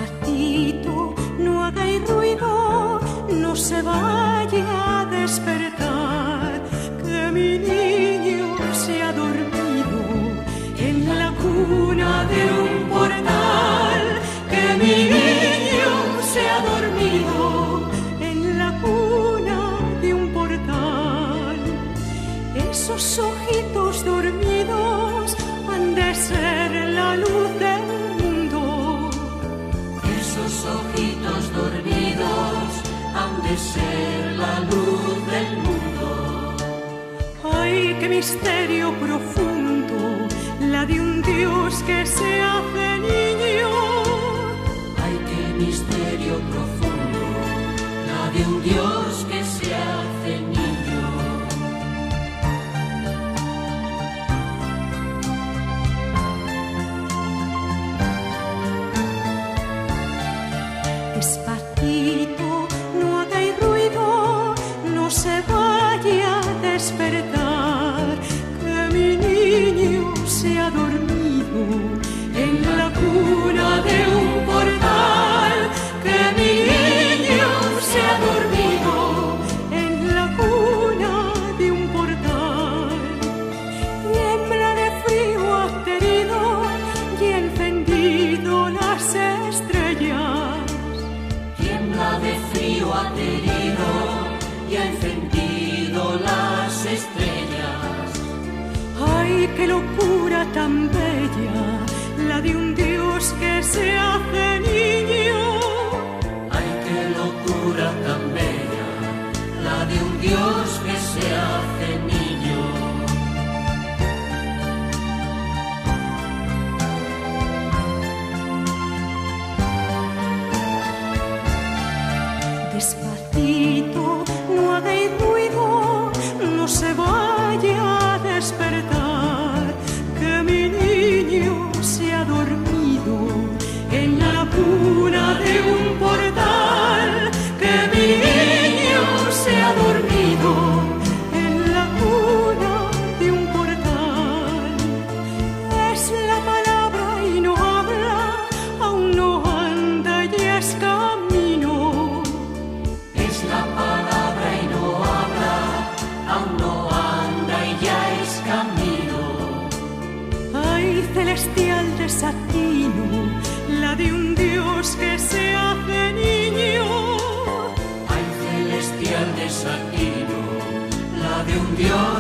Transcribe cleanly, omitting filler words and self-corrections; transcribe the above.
Despacito, no hagáis ruido, no se vaya a despertar, que mi niño se ha dormido en la cuna de un portal, que mi niño se ha dormido en la cuna de un portal. Esos ojitos dormidos han de ser la luz del mundo. Esos ojitos dormidos han de ser la luz del mundo. Ay, qué misterio profundo, la de un Dios que se hace niño. Ay, qué misterio profundo, la de un Dios que se hace niño. Despacito, no hagáis ruido, no se vaya a despertar, que mi niño se ha dormido en la cuna de un portal, que mi niño se ha dormido en la cuna de un portal. Tiembla de frío aterido y encendido las estrellas. Tiembla de frío aterido y ha encendido las estrellas. Ay, qué locura tan bella, la de un Dios que se hace niño. Ay, qué locura tan bella, la de un Dios que se hace niño. Despacito, no hagáis ruido, no se vaya a despertar, que mi niño se ha dormido en la cuna de un portal, que mi niño se ha dormido en la cuna de un portal. Es la palabra y no habla, aún no anda y es camino. Es la palabra y no habla, aún no anda y ya es camino. Ay, celestial desatino, la de un Dios que se hace niño. Ay, celestial desatino, la de un Dios